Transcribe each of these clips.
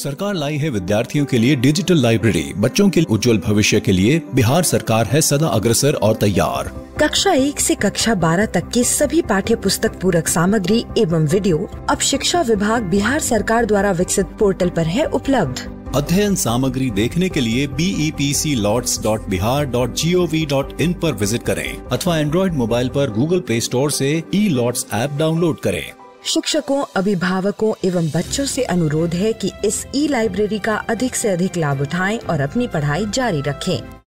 सरकार लाई है विद्यार्थियों के लिए डिजिटल लाइब्रेरी। बच्चों के उज्जवल भविष्य के लिए बिहार सरकार है सदा अग्रसर और तैयार। कक्षा 1 से कक्षा 12 तक की सभी पाठ्य पुस्तक पूरक सामग्री एवं वीडियो अब शिक्षा विभाग बिहार सरकार द्वारा विकसित पोर्टल पर है उपलब्ध। अध्ययन सामग्री देखने के लिए BEPCLots.bihar.gov.in पर विजिट करें अथवा एंड्रॉइड मोबाइल पर गूगल प्ले स्टोर से ई-लॉट्स ऐप डाउनलोड करें। शिक्षकों, अभिभावकों एवं बच्चों से अनुरोध है कि इस ई लाइब्रेरी का अधिक से अधिक लाभ उठाएं और अपनी पढ़ाई जारी रखें।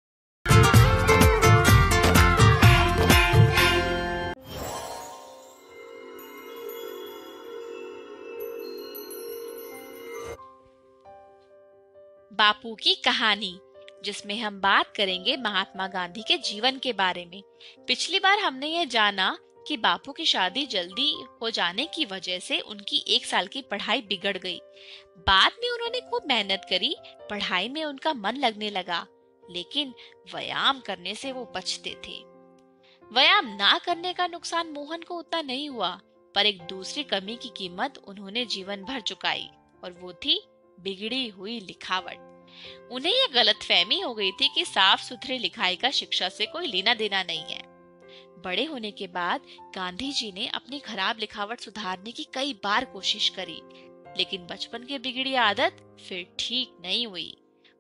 बापू की कहानी, जिसमें हम बात करेंगे महात्मा गांधी के जीवन के बारे में। पिछली बार हमने ये जाना कि बापू की शादी जल्दी हो जाने की वजह से उनकी 1 साल की पढ़ाई बिगड़ गई। बाद में उन्होंने खूब मेहनत करी, पढ़ाई में उनका मन लगने लगा, लेकिन व्यायाम करने से वो बचते थे। व्यायाम ना करने का नुकसान मोहन को उतना नहीं हुआ, पर एक दूसरी कमी की कीमत उन्होंने जीवन भर चुकाई, और वो थी बिगड़ी हुई लिखावट। उन्हें ये गलतफहमी हो गई थी कि साफ सुथरी लिखाई का शिक्षा से कोई लेना देना नहीं है। बड़े होने के बाद गांधी जी ने अपनी खराब लिखावट सुधारने की कई बार कोशिश करी, लेकिन बचपन की बिगड़ी आदत फिर ठीक नहीं हुई।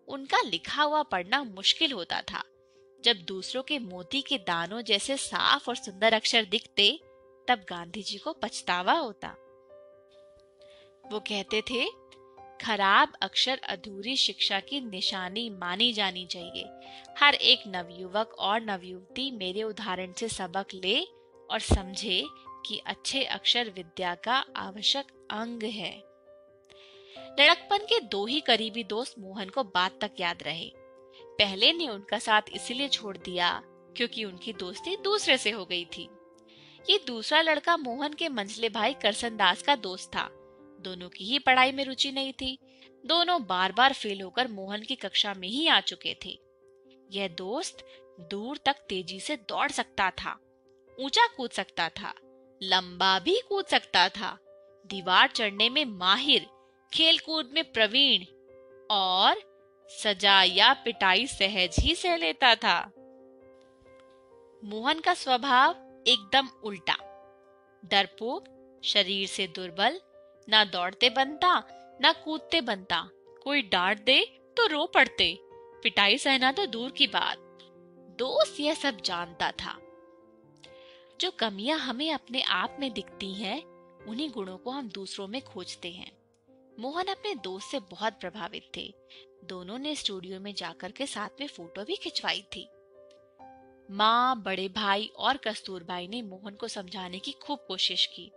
उनका लिखा हुआ पढ़ना मुश्किल होता था। जब दूसरों के मोती के दानों जैसे साफ और सुंदर अक्षर दिखते, तब गांधी जी को पछतावा होता। वो कहते थे, खराब अक्षर अधूरी शिक्षा की निशानी मानी जानी चाहिए। हर एक नवयुवक और नवयुवती मेरे उदाहरण से सबक ले और समझे कि अच्छे अक्षर विद्या का आवश्यक अंग है। लड़कपन के 2 ही करीबी दोस्त मोहन को बात तक याद रहे। पहले ने उनका साथ इसलिए छोड़ दिया क्योंकि उनकी दोस्ती दूसरे से हो गई थी। ये दूसरा लड़का मोहन के मंझले भाई करसन दास का दोस्त था। दोनों की ही पढ़ाई में रुचि नहीं थी। दोनों बार बार फेल होकर मोहन की कक्षा में ही आ चुके थे। यह दोस्त दूर तक तेजी से दौड़ सकता था, ऊंचा कूद सकता था, लंबा भी कूद सकता था, दीवार चढ़ने में माहिर, खेल कूद में प्रवीण और सजा या पिटाई सहज ही सह लेता था। मोहन का स्वभाव एकदम उल्टा, डरपोक, शरीर से दुर्बल, ना दौड़ते बनता ना कूदते बनता। कोई डांट दे तो रो पड़ते, पिटाई सहना तो दूर की बात। दोस्त यह सब जानता था। जो कमियां हमें अपने आप में दिखती हैं, उन्हीं गुणों को हम दूसरों में खोजते हैं। मोहन अपने दोस्त से बहुत प्रभावित थे। दोनों ने स्टूडियो में जाकर के साथ में फोटो भी खिंचवाई थी। माँ, बड़े भाई और कस्तूरबाई ने मोहन को समझाने की खूब कोशिश की।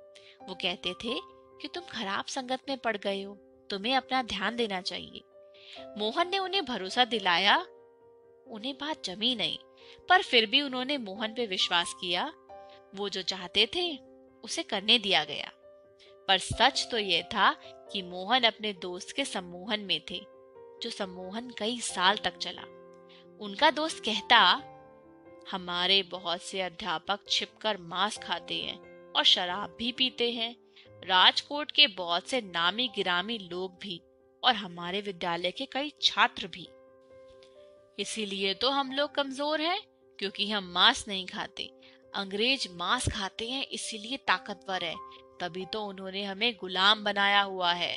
वो कहते थे कि तुम खराब संगत में पड़ गए हो, तुम्हें अपना ध्यान देना चाहिए। मोहन ने उन्हें भरोसा दिलाया। उन्हें बात जमी नहीं, पर फिर भी उन्होंने मोहन पे विश्वास किया। वो जो चाहते थे उसे करने दिया गया। पर सच तो यह था कि मोहन अपने दोस्त के सम्मोहन में थे, जो सम्मोहन कई साल तक चला। उनका दोस्त कहता, हमारे बहुत से अध्यापक छिपकर मांस खाते हैं और शराब भी पीते हैं। राजकोट के बहुत से नामी गिरामी लोग भी, और हमारे विद्यालय के कई छात्र भी। इसीलिए तो हम लोग कमजोर हैं, क्योंकि हम मांस नहीं खाते। अंग्रेज मांस खाते हैं, इसीलिए ताकतवर है। तभी तो उन्होंने हमें गुलाम बनाया हुआ है।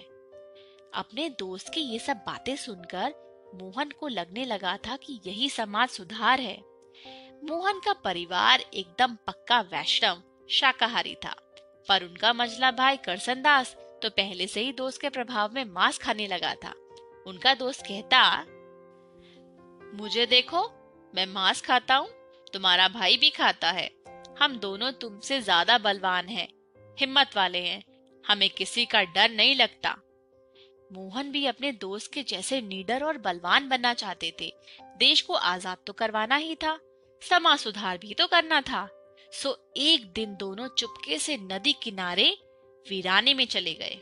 अपने दोस्त की ये सब बातें सुनकर मोहन को लगने लगा था कि यही समाज सुधार है। मोहन का परिवार एकदम पक्का वैष्णव शाकाहारी था, पर उनका मझला भाई करसन दास तो पहले से ही दोस्त के प्रभाव में मांस खाने लगा था। उनका दोस्त कहता, मुझे देखो, मैं मांस खाता हूँ, तुम्हारा भाई भी खाता है। हम दोनों तुमसे ज्यादा बलवान हैं, हिम्मत वाले हैं, हमें किसी का डर नहीं लगता। मोहन भी अपने दोस्त के जैसे निडर और बलवान बनना चाहते थे। देश को आजाद तो करवाना ही था, समाज सुधार भी तो करना था। सो एक दिन दोनों चुपके से नदी किनारे वीराने में चले गए।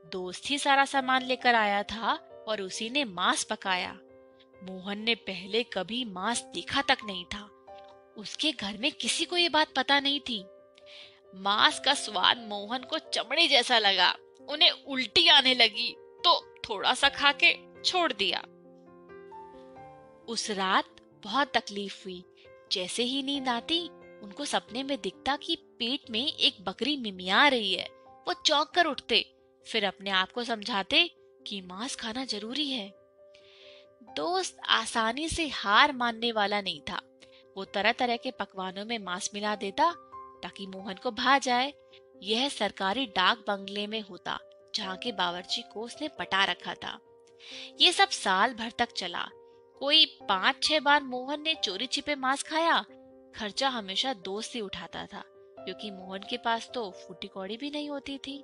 दोस्त ही सारा सामान लेकर आया था और उसी ने मांस पकाया। मोहन ने पहले कभी मांस देखा तक नहीं था। उसके घर में किसी को ये बात पता नहीं थी। मांस का स्वाद मोहन को चमड़े जैसा लगा। उन्हें उल्टी आने लगी तो थोड़ा सा खा के छोड़ दिया। उस रात बहुत तकलीफ हुई। जैसे ही नींद आती, उनको सपने में दिखता कि पेट में एक बकरी मिमिया रही है। वो चौंक कर उठते, फिर अपने आप को समझाते कि मांस खाना जरूरी है। दोस्त आसानी से हार मानने वाला नहीं था। वो तरह तरह के पकवानों में मांस मिला देता ताकि मोहन को भा जाए। यह सरकारी डाक बंगले में होता, जहाँ के बावर्ची को उसने पटा रखा था। ये सब साल भर तक चला। कोई 5-6 बार मोहन ने चोरी छिपे मांस खाया। खर्चा हमेशा दोस्त ही उठाता था, क्योंकि मोहन के पास तो फूटी कौड़ी भी नहीं होती थी।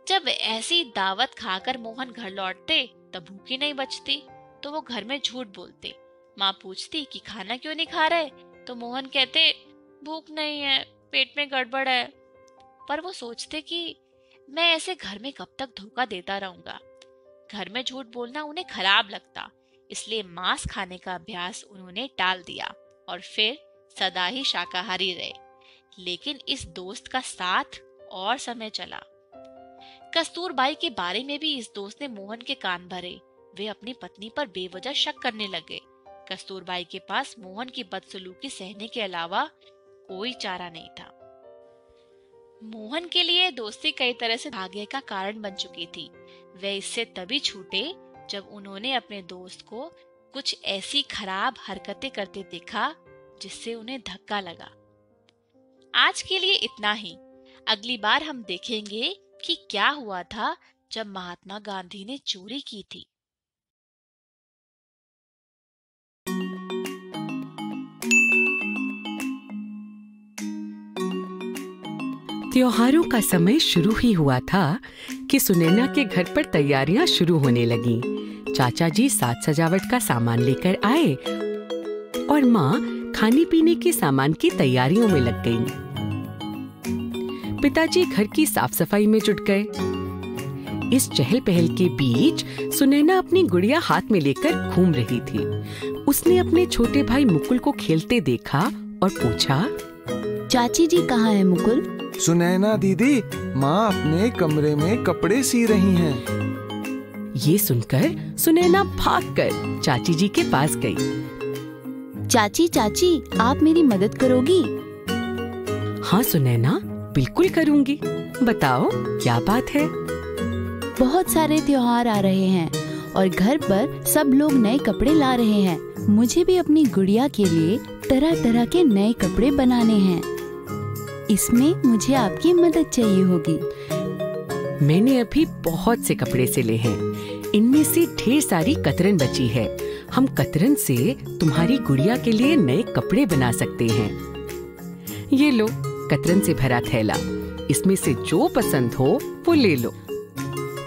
जब ऐसी दावत खाकर मोहन घर लौटते, तब भूखी नहीं बचती, तो वो घर में झूठ बोलते। माँ पूछती कि खाना क्यों नहीं खा रहे, तो मोहन कहते भूख नहीं है, पेट में गड़बड़ है। पर वो सोचते कि मैं ऐसे घर में कब तक धोखा देता रहूंगा। घर में झूठ बोलना उन्हें खराब लगता, इसलिए मांस खाने का अभ्यास उन्होंने टाल दिया और फिर सदा ही शाकाहारी रहे। लेकिन इस दोस्त का साथ और समय चला। कस्तूरबाई के बारे में भी इस दोस्त ने मोहन के कान भरे। वे अपनी पत्नी पर बेवजह शक करने लगे। कस्तूरबाई के पास मोहन की बदसलूकी सहने के अलावा कोई चारा नहीं था। मोहन के लिए दोस्ती कई तरह से भाग्य का कारण बन चुकी थी। वे इससे तभी छूटे जब उन्होंने अपने दोस्त को कुछ ऐसी खराब हरकतें करते देखा जिससे उन्हें धक्का लगा। आज के लिए इतना ही। अगली बार हम देखेंगे कि क्या हुआ था जब महात्मा गांधी ने चोरी की थी। त्योहारों का समय शुरू ही हुआ था कि सुनैना के घर पर तैयारियां शुरू होने लगीं। चाचा जी साज सजावट का सामान लेकर आए और माँ खाने पीने के सामान की तैयारियों में लग गईं। पिताजी घर की साफ सफाई में जुट गए। इस चहल पहल के बीच सुनैना अपनी गुड़िया हाथ में लेकर घूम रही थी। उसने अपने छोटे भाई मुकुल को खेलते देखा और पूछा, चाची जी कहाँ है मुकुल? सुनैना दीदी, माँ अपने कमरे में कपड़े सी रही हैं। ये सुनकर सुनैना भागकर चाची जी के पास गई। चाची चाची, आप मेरी मदद करोगी? हाँ सुनैना, बिल्कुल करूँगी। बताओ क्या बात है? बहुत सारे त्योहार आ रहे हैं और घर पर सब लोग नए कपड़े ला रहे हैं। मुझे भी अपनी गुड़िया के लिए तरह तरह के नए कपड़े बनाने हैं। इसमें मुझे आपकी मदद चाहिए होगी। मैंने अभी बहुत से कपड़े सिले हैं। इनमें से ढेर सारी कतरन बची है। हम कतरन से तुम्हारी गुड़िया के लिए नए कपड़े बना सकते हैं। ये लो कतरन से भरा थैला। इसमें से जो पसंद हो वो ले लो।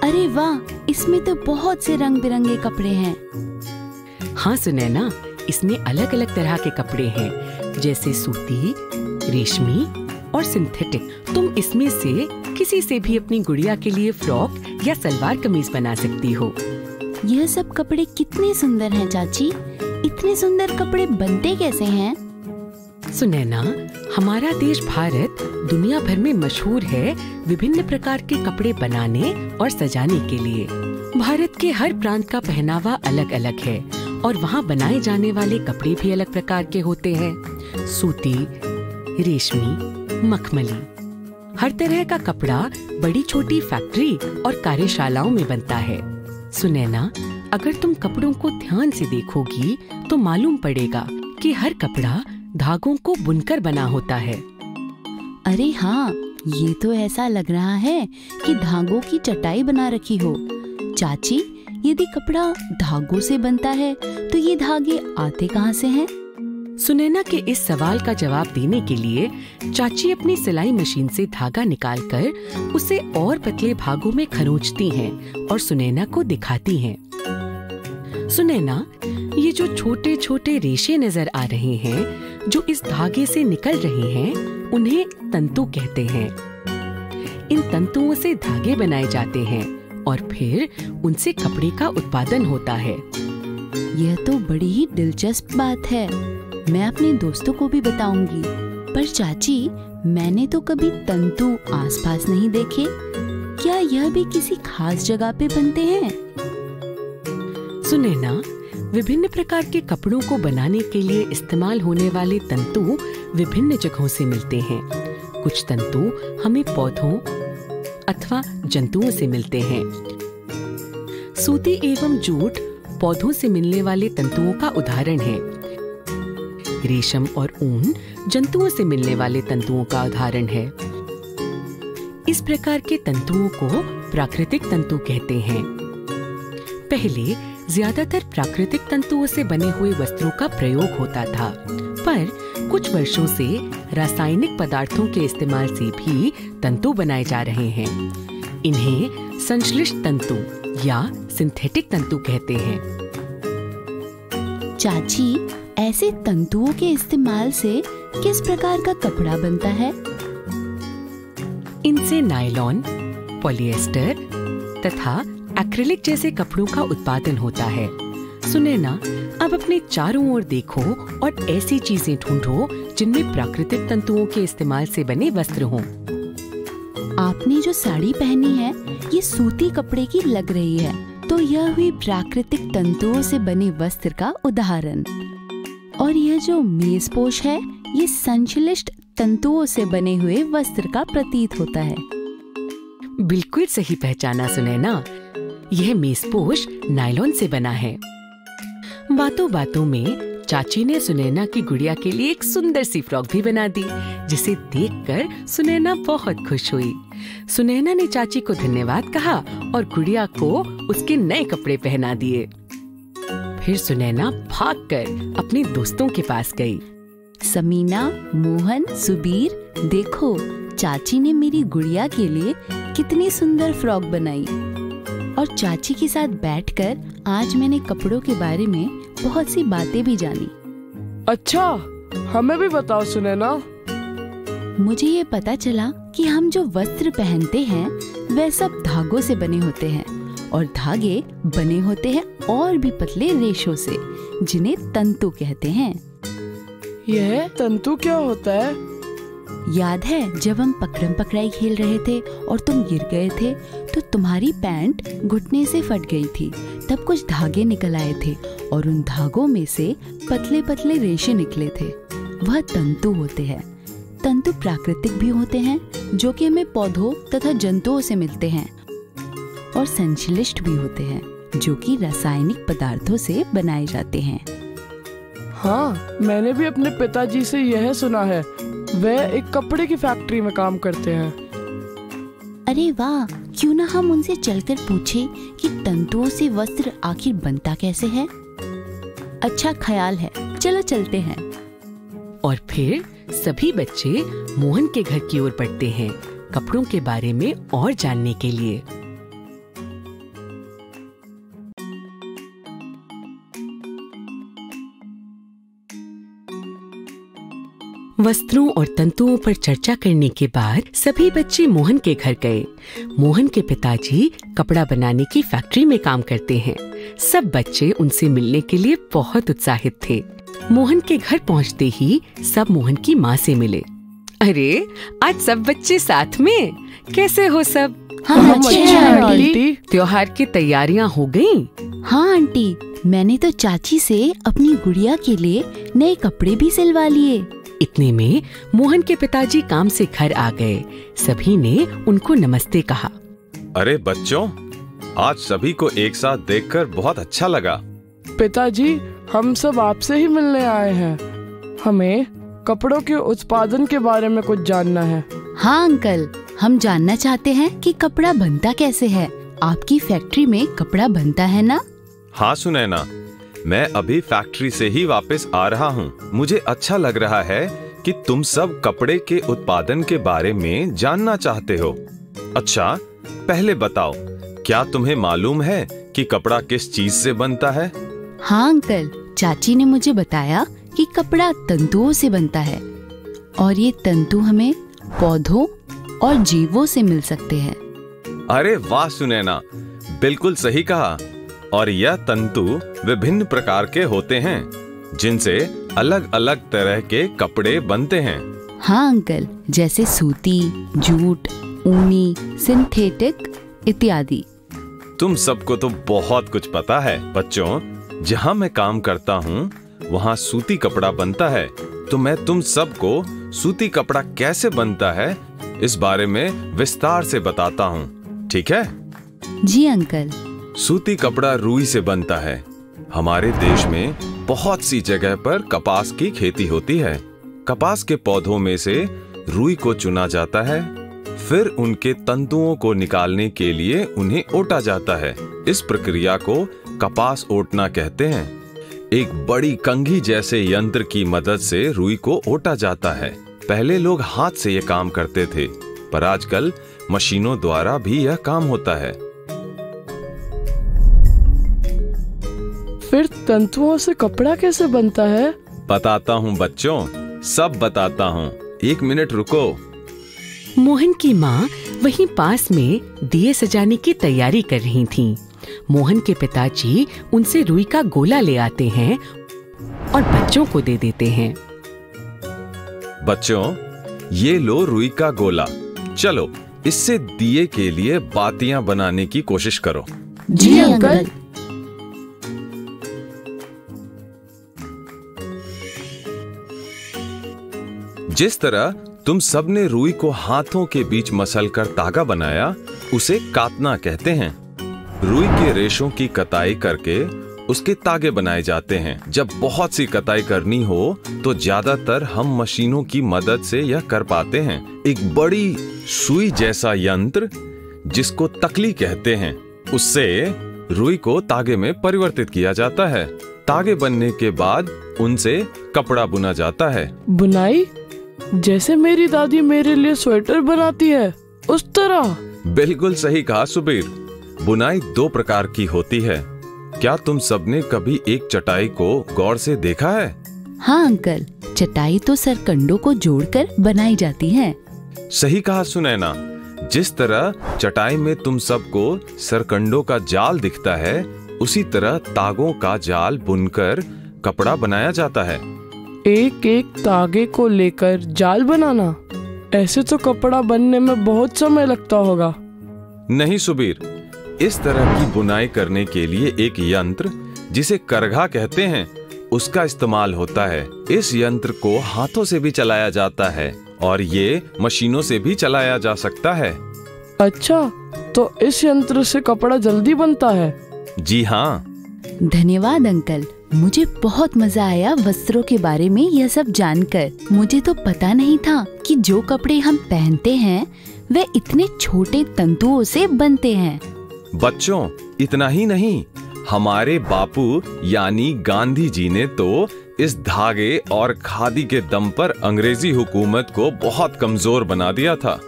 अरे वाह, इसमें तो बहुत से रंग बिरंगे कपड़े हैं। हाँ सुनैना, इसमें अलग अलग तरह के कपड़े हैं, जैसे सूती, रेशमी और सिंथेटिक। तुम इसमें से किसी से भी अपनी गुड़िया के लिए फ्रॉक या सलवार कमीज बना सकती हो। यह सब कपड़े कितने सुंदर हैं चाची। इतने सुंदर कपड़े बनते कैसे हैं? सुनैना, हमारा देश भारत दुनिया भर में मशहूर है विभिन्न प्रकार के कपड़े बनाने और सजाने के लिए। भारत के हर प्रांत का पहनावा अलग अलग है और वहाँ बनाए जाने वाले कपड़े भी अलग प्रकार के होते हैं। सूती, रेशमी, मखमली, हर तरह का कपड़ा बड़ी छोटी फैक्ट्री और कार्यशालाओं में बनता है। सुनैना, अगर तुम कपड़ों को ध्यान से देखोगी तो मालूम पड़ेगा कि हर कपड़ा धागों को बुनकर बना होता है। अरे हाँ, ये तो ऐसा लग रहा है कि धागों की चटाई बना रखी हो। चाची, यदि कपड़ा धागों से बनता है तो ये धागे आते कहाँ से हैं? सुनैना के इस सवाल का जवाब देने के लिए चाची अपनी सिलाई मशीन से धागा निकालकर उसे और पतले भागों में खरोंचती हैं और सुनैना को दिखाती हैं। सुनैना, ये जो छोटे छोटे रेशे नजर आ रहे हैं, जो इस धागे से निकल रहे हैं, उन्हें तंतु कहते हैं। इन तंतुओं से धागे बनाए जाते हैं और फिर उनसे कपड़े का उत्पादन होता है। यह तो बड़ी ही दिलचस्प बात है। मैं अपने दोस्तों को भी बताऊंगी। पर चाची, मैंने तो कभी तंतु आसपास नहीं देखे। क्या यह भी किसी खास जगह पे बनते हैं? सुनैना, विभिन्न प्रकार के कपड़ों को बनाने के लिए इस्तेमाल होने वाले तंतु विभिन्न जगहों से मिलते हैं। कुछ तंतु हमें पौधों अथवा जंतुओं से मिलते हैं। सूती एवं जूट पौधों से मिलने वाले तंतुओं का उदाहरण है। रेशम और ऊन जंतुओं से मिलने वाले तंतुओं का उदाहरण है। इस प्रकार के तंतुओं को प्राकृतिक तंतु कहते हैं। पहले ज्यादातर प्राकृतिक तंतुओं से बने हुए वस्त्रों का प्रयोग होता था, पर कुछ वर्षों से रासायनिक पदार्थों के इस्तेमाल से भी तंतु बनाए जा रहे हैं। इन्हें संश्लिष्ट तंतु या सिंथेटिक तंतु कहते हैं। चाची, ऐसे तंतुओं के इस्तेमाल से किस प्रकार का कपड़ा बनता है? इनसे नायलॉन, पॉलिएस्टर तथा एक्रिलिक जैसे कपड़ों का उत्पादन होता है। सुनैना, अब अपने चारों ओर देखो और ऐसी चीजें ढूंढो जिनमें प्राकृतिक तंतुओं के इस्तेमाल से बने वस्त्र हों। आपने जो साड़ी पहनी है ये सूती कपड़े की लग रही है, तो यह हुई प्राकृतिक तंतुओं से बने वस्त्र का उदाहरण। और यह जो मेजपोश है ये संश्लिष्ट तंतुओं से बने हुए वस्त्र का प्रतीत होता है। बिल्कुल सही पहचाना सुनैना, यह मेजपोश नायलॉन से बना है। बातों बातों में चाची ने सुनैना की गुड़िया के लिए एक सुंदर सी फ्रॉक भी बना दी, जिसे देखकर सुनैना बहुत खुश हुई। सुनैना ने चाची को धन्यवाद कहा और गुड़िया को उसके नए कपड़े पहना दिए। फिर सुनैना भागकर अपने दोस्तों के पास गई। समीना, मोहन, सुबीर, देखो चाची ने मेरी गुड़िया के लिए कितनी सुंदर फ्रॉक बनाई। और चाची के साथ बैठकर आज मैंने कपड़ों के बारे में बहुत सी बातें भी जानी। अच्छा, हमें भी बताओ सुनैना। मुझे ये पता चला कि हम जो वस्त्र पहनते हैं वह सब धागों से बने होते हैं, और धागे बने होते हैं और भी पतले रेशों से, जिन्हें तंतु कहते हैं। यह तंतु क्या होता है? याद है जब हम पकड़म पकड़ाई खेल रहे थे और तुम गिर गए थे, तो तुम्हारी पैंट घुटने से फट गई थी। तब कुछ धागे निकल आए थे और उन धागों में से पतले पतले रेशे निकले थे। वह तंतु होते हैं। तंतु प्राकृतिक भी होते हैं, जो कि हमें पौधों तथा जंतुओं से मिलते हैं, और संश्लिष्ट भी होते हैं, जो कि रासायनिक पदार्थों से बनाए जाते हैं। हाँ, मैंने भी अपने पिताजी से यह सुना है। वह एक कपड़े की फैक्ट्री में काम करते हैं। अरे वाह, क्यों ना हम उनसे चलकर पूछें कि तंतुओं से वस्त्र आखिर बनता कैसे है। अच्छा ख्याल है, चलो चलते हैं। और फिर सभी बच्चे मोहन के घर की ओर बढ़ते हैं कपड़ों के बारे में और जानने के लिए। वस्त्रों और तंतुओं पर चर्चा करने के बाद सभी बच्चे मोहन के घर गए। मोहन के पिताजी कपड़ा बनाने की फैक्ट्री में काम करते हैं। सब बच्चे उनसे मिलने के लिए बहुत उत्साहित थे। मोहन के घर पहुंचते ही सब मोहन की माँ से मिले। अरे, आज सब बच्चे साथ में, कैसे हो सब? हाँ, अच्छे हैं आंटी। त्योहार की तैयारियां हो गईं? हाँ आंटी, मैंने तो चाची से अपनी गुड़िया के लिए नए कपड़े भी सिलवा लिए। इतने में मोहन के पिताजी काम से घर आ गए। सभी ने उनको नमस्ते कहा। अरे बच्चों, आज सभी को एक साथ देखकर बहुत अच्छा लगा। पिताजी, हम सब आपसे ही मिलने आए हैं। हमें कपड़ों के उत्पादन के बारे में कुछ जानना है। हाँ अंकल, हम जानना चाहते हैं कि कपड़ा बनता कैसे है। आपकी फैक्ट्री में कपड़ा बनता है ना? हाँ सुनैना, मैं अभी फैक्ट्री से ही वापस आ रहा हूँ। मुझे अच्छा लग रहा है कि तुम सब कपड़े के उत्पादन के बारे में जानना चाहते हो। अच्छा, पहले बताओ, क्या तुम्हें मालूम है कि कपड़ा किस चीज से बनता है? हाँ अंकल, चाची ने मुझे बताया कि कपड़ा तंतुओं से बनता है, और ये तंतु हमें पौधों और जीवों से मिल सकते हैं। अरे वाह सुनैना, बिल्कुल सही कहा। और यह तंतु विभिन्न प्रकार के होते हैं, जिनसे अलग अलग तरह के कपड़े बनते हैं। हाँ अंकल, जैसे सूती, जूट, ऊनी, सिंथेटिक इत्यादि। तुम सबको तो बहुत कुछ पता है। बच्चों, जहाँ मैं काम करता हूँ वहाँ सूती कपड़ा बनता है, तो मैं तुम सबको सूती कपड़ा कैसे बनता है इस बारे में विस्तार से बताता हूँ, ठीक है? जी अंकल। सूती कपड़ा रुई से बनता है। हमारे देश में बहुत सी जगह पर कपास की खेती होती है। कपास के पौधों में से रुई को चुना जाता है, फिर उनके तंतुओं को निकालने के लिए उन्हें ओटा जाता है। इस प्रक्रिया को कपास ओटना कहते हैं। एक बड़ी कंघी जैसे यंत्र की मदद से रुई को ओटा जाता है। पहले लोग हाथ से यह काम करते थे, पर आजकल मशीनों द्वारा भी यह काम होता है। फिर तंतुओं से कपड़ा कैसे बनता है? बताता हूँ बच्चों, सब बताता हूँ। 1 मिनट रुको। मोहन की माँ वहीं पास में दिए सजाने की तैयारी कर रही थीं। मोहन के पिताजी उनसे रुई का गोला ले आते हैं और बच्चों को दे देते हैं। बच्चों, ये लो रुई का गोला। चलो इससे दिए के लिए बातियां बनाने की कोशिश करो। जी अंकल। जिस तरह तुम सबने रुई को हाथों के बीच मसलकर तागा बनाया, उसे कातना कहते हैं। रुई के रेशों की कताई करके उसके तागे बनाए जाते हैं। जब बहुत सी कताई करनी हो तो ज्यादातर हम मशीनों की मदद से यह कर पाते हैं। एक बड़ी सुई जैसा यंत्र जिसको तकली कहते हैं, उससे रुई को तागे में परिवर्तित किया जाता है। तागे बनने के बाद उनसे कपड़ा बुना जाता है। बुनाई? जैसे मेरी दादी मेरे लिए स्वेटर बनाती है, उस तरह? बिल्कुल सही कहा सुबीर। बुनाई 2 प्रकार की होती है। क्या तुम सबने कभी एक चटाई को गौर से देखा है? हाँ अंकल, चटाई तो सरकंडों को जोड़कर बनाई जाती है। सही कहा सुनैना। जिस तरह चटाई में तुम सबको सरकंडों का जाल दिखता है, उसी तरह तागों का जाल बुनकर कपड़ा बनाया जाता है। एक एक तागे को लेकर जाल बनाना? ऐसे तो कपड़ा बनने में बहुत समय लगता होगा। नहीं सुबीर, इस तरह की बुनाई करने के लिए एक यंत्र जिसे करघा कहते हैं, उसका इस्तेमाल होता है। इस यंत्र को हाथों से भी चलाया जाता है और ये मशीनों से भी चलाया जा सकता है। अच्छा, तो इस यंत्र से कपड़ा जल्दी बनता है? जी हाँ। धन्यवाद अंकल, मुझे बहुत मजा आया वस्त्रों के बारे में यह सब जानकर। मुझे तो पता नहीं था कि जो कपड़े हम पहनते हैं वे इतने छोटे तंतुओं से बनते हैं। बच्चों, इतना ही नहीं, हमारे बापू यानी गांधी जी ने तो इस धागे और खादी के दम पर अंग्रेजी हुकूमत को बहुत कमजोर बना दिया था।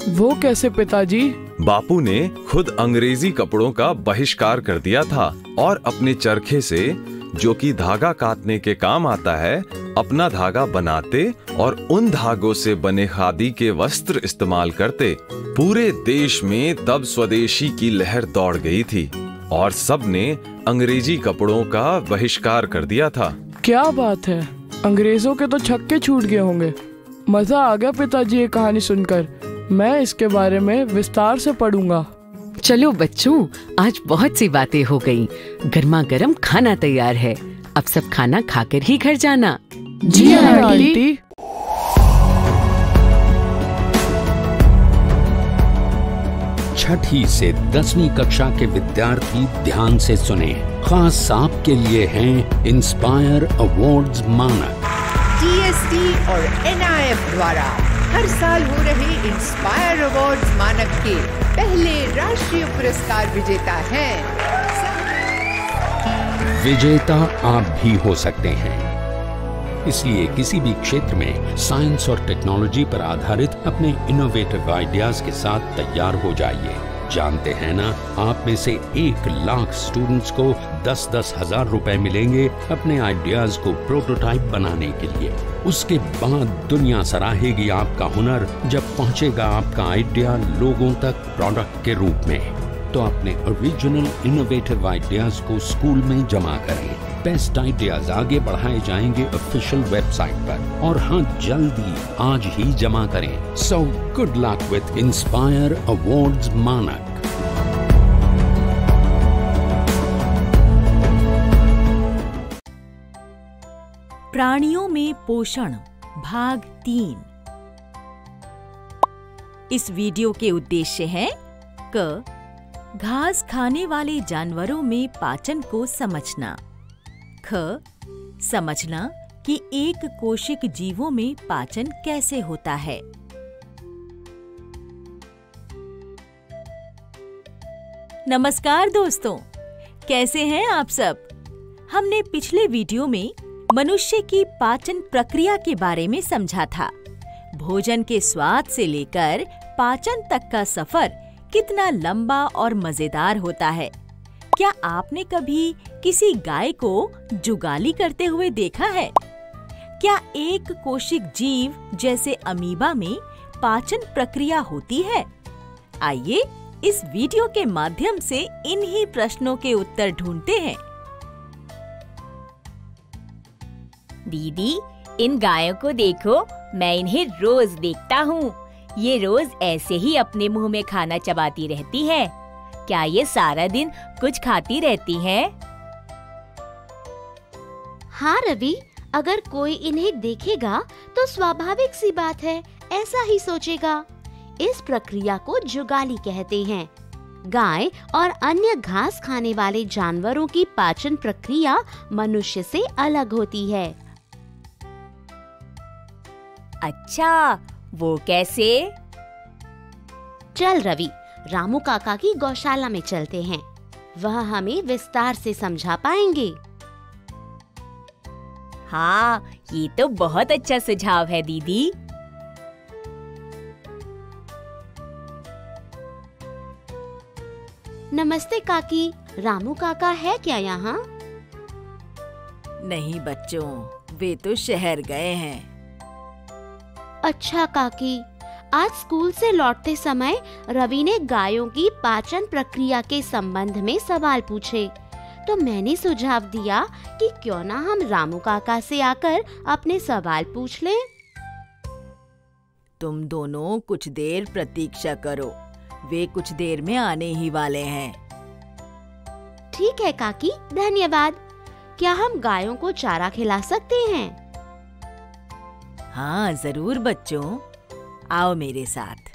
वो कैसे पिताजी? बापू ने खुद अंग्रेजी कपड़ों का बहिष्कार कर दिया था और अपने चरखे से, जो कि धागा काटने के काम आता है, अपना धागा बनाते और उन धागों से बने खादी के वस्त्र इस्तेमाल करते। पूरे देश में तब स्वदेशी की लहर दौड़ गई थी और सबने अंग्रेजी कपड़ों का बहिष्कार कर दिया था। क्या बात है, अंग्रेजों के तो छक्के छूट गए होंगे। मजा आ गया पिताजी ये कहानी सुनकर। मैं इसके बारे में विस्तार से पढ़ूंगा। चलो बच्चों, आज बहुत सी बातें हो गई। गर्मा गर्म खाना तैयार है, अब सब खाना खाकर ही घर जाना। जी आंटी। छठी से 10वीं कक्षा के विद्यार्थी ध्यान से सुने। खास आपके लिए हैं इंस्पायर अवार्ड्स मानक। जीएसटी और NIF द्वारा हर साल हो रहे इंस्पायर अवार्ड्स मानक के पहले राष्ट्रीय पुरस्कार विजेता हैं। विजेता आप भी हो सकते हैं, इसलिए किसी भी क्षेत्र में साइंस और टेक्नोलॉजी पर आधारित अपने इनोवेटिव आइडियाज के साथ तैयार हो जाइए। जानते हैं ना, आप में से 1 लाख स्टूडेंट्स को 10-10 हजार रुपए मिलेंगे अपने आइडियाज को प्रोटोटाइप बनाने के लिए। उसके बाद दुनिया सराहेगी आपका हुनर जब पहुंचेगा आपका आइडिया लोगों तक प्रोडक्ट के रूप में। तो अपने ओरिजिनल इनोवेटिव आइडियाज को स्कूल में जमा करें। बेस्ट आइडियाज आगे बढ़ाए जाएंगे ऑफिशियल वेबसाइट पर, और हाँ, जल्दी आज ही जमा करें। So good luck with inspire awards मानक। प्राणियों में पोषण भाग 3। इस वीडियो के उद्देश्य हैं क. घास खाने वाले जानवरों में पाचन को समझना। ख. समझना कि एक कोशिक जीवों में पाचन कैसे होता है। नमस्कार दोस्तों, कैसे हैं आप सब? हमने पिछले वीडियो में मनुष्य की पाचन प्रक्रिया के बारे में समझा था। भोजन के स्वाद से लेकर पाचन तक का सफर कितना लंबा और मजेदार होता है। क्या आपने कभी किसी गाय को जुगाली करते हुए देखा है? क्या एक कोशिक जीव जैसे अमीबा में पाचन प्रक्रिया होती है? आइए इस वीडियो के माध्यम से इन्हीं प्रश्नों के उत्तर ढूंढते हैं। दीदी, इन गायों को देखो, मैं इन्हें रोज देखता हूँ। ये रोज ऐसे ही अपने मुंह में खाना चबाती रहती है। क्या ये सारा दिन कुछ खाती रहती हैं? हाँ रवि, अगर कोई इन्हें देखेगा तो स्वाभाविक सी बात है, ऐसा ही सोचेगा। इस प्रक्रिया को जुगाली कहते हैं। गाय और अन्य घास खाने वाले जानवरों की पाचन प्रक्रिया मनुष्य से अलग होती है। अच्छा, वो कैसे? चल रवि, रामू काका की गौशाला में चलते हैं। वह हमें विस्तार से समझा पाएंगे। हाँ, ये तो बहुत अच्छा सुझाव है दीदी। नमस्ते काकी, रामू काका है क्या यहाँ? नहीं बच्चों, वे तो शहर गए हैं। अच्छा काकी, आज स्कूल से लौटते समय रवि ने गायों की पाचन प्रक्रिया के संबंध में सवाल पूछे, तो मैंने सुझाव दिया कि क्यों ना हम रामू काका से आकर अपने सवाल पूछ लें। तुम दोनों कुछ देर प्रतीक्षा करो, वे कुछ देर में आने ही वाले हैं। ठीक है काकी, धन्यवाद। क्या हम गायों को चारा खिला सकते हैं? हाँ जरूर बच्चों, आओ मेरे साथ।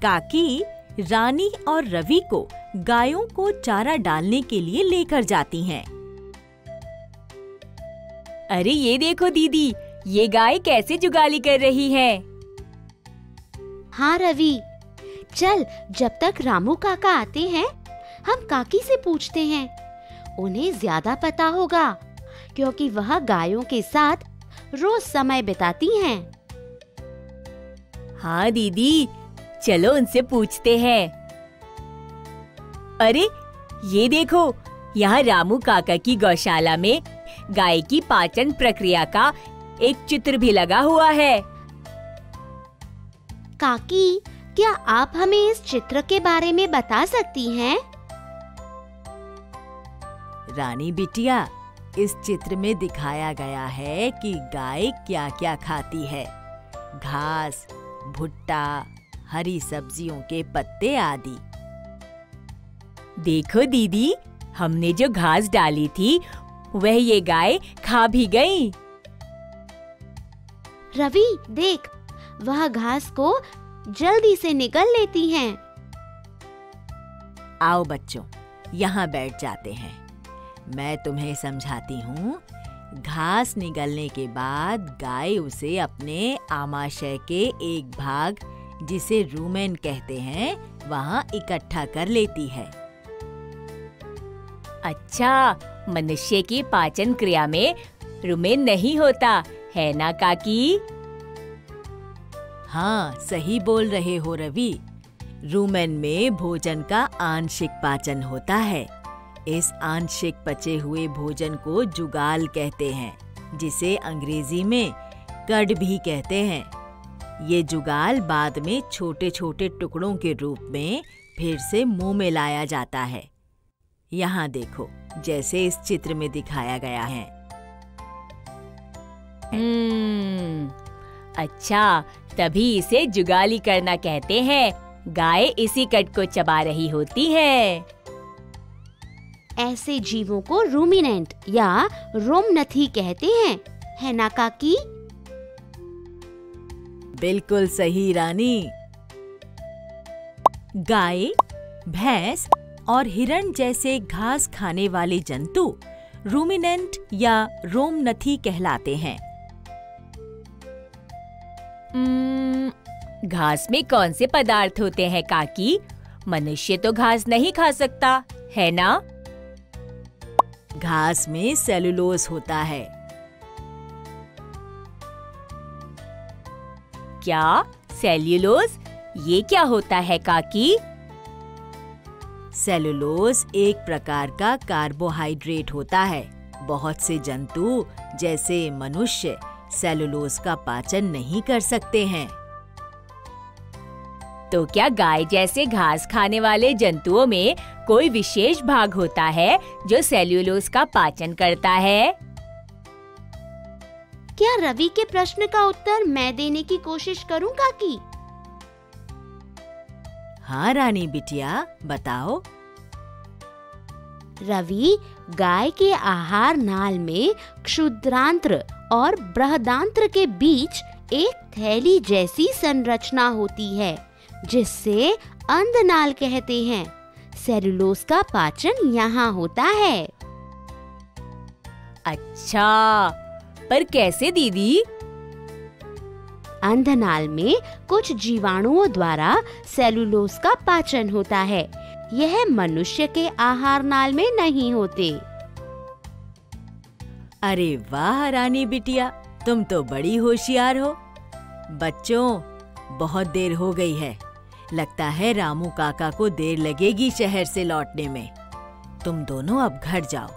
काकी रानी और रवि को गायों को चारा डालने के लिए लेकर जाती हैं। अरे ये देखो दीदी, ये गाय कैसे जुगाली कर रही है। हाँ रवि, चल जब तक रामू काका आते हैं हम काकी से पूछते हैं। उन्हें ज्यादा पता होगा क्योंकि वह गायों के साथ रोज समय बिताती हैं। हाँ दीदी, चलो उनसे पूछते हैं। अरे ये देखो, यहाँ रामू काका की गौशाला में गाय की पाचन प्रक्रिया का एक चित्र भी लगा हुआ है। काकी, क्या आप हमें इस चित्र के बारे में बता सकती हैं? रानी बिटिया, इस चित्र में दिखाया गया है कि गाय क्या क्या खाती है। घास, भुट्टा, हरी सब्जियों के पत्ते आदि। देखो दीदी, हमने जो घास डाली थी वह ये गाय खा भी गई। रवि देख, वह घास को जल्दी से निगल लेती हैं। आओ बच्चों, यहाँ बैठ जाते हैं। मैं तुम्हें समझाती हूँ। घास निगलने के बाद गाय उसे अपने आमाशय के एक भाग, जिसे रूमेन कहते हैं, वहाँ इकट्ठा कर लेती है। अच्छा, मनुष्य की पाचन क्रिया में रूमेन नहीं होता है ना काकी? हाँ, सही बोल रहे हो रवि। रूमेन में भोजन का आंशिक पाचन होता है। इस आंशिक पचे हुए भोजन को जुगाल कहते हैं, जिसे अंग्रेजी में कड भी कहते हैं। ये जुगाल बाद में छोटे छोटे टुकड़ों के रूप में फिर से मुंह में लाया जाता है। यहाँ देखो, जैसे इस चित्र में दिखाया गया है। अच्छा, तभी इसे जुगाली करना कहते हैं। गाय इसी कट को चबा रही होती है। ऐसे जीवों को रूमिनेंट या रोमनथी कहते हैं, है ना काकी? बिल्कुल सही रानी। गाय, भैंस और हिरण जैसे घास खाने वाले जंतु रूमिनेंट या रोमनथी कहलाते हैं। घास में कौन से पदार्थ होते हैं काकी? मनुष्य तो घास नहीं खा सकता, है ना? घास में सेलुलोज होता है। क्या सेल्यूलोज? ये क्या होता है काकी? सेलुलोज एक प्रकार का कार्बोहाइड्रेट होता है। बहुत से जंतु जैसे मनुष्य सेलुलोज का पाचन नहीं कर सकते हैं। तो क्या गाय जैसे घास खाने वाले जंतुओं में कोई विशेष भाग होता है जो सेल्यूलोज का पाचन करता है? क्या रवि के प्रश्न का उत्तर मैं देने की कोशिश करूं काकी? हाँ रानी बिटिया, बताओ। रवि, गाय के आहार नाल में क्षुद्रांत्र और बृहदांत्र के बीच एक थैली जैसी संरचना होती है, जिससे अंधनाल कहते हैं। सेलुलोज का पाचन यहाँ होता है। अच्छा, पर कैसे दीदी? अंधनाल में कुछ जीवाणुओं द्वारा सेलुलोज का पाचन होता है। यह मनुष्य के आहार नाल में नहीं होते। अरे वाह रानी बिटिया, तुम तो बड़ी होशियार हो। बच्चों, बहुत देर हो गई है। लगता है रामू काका को देर लगेगी शहर से लौटने में। तुम दोनों अब घर जाओ,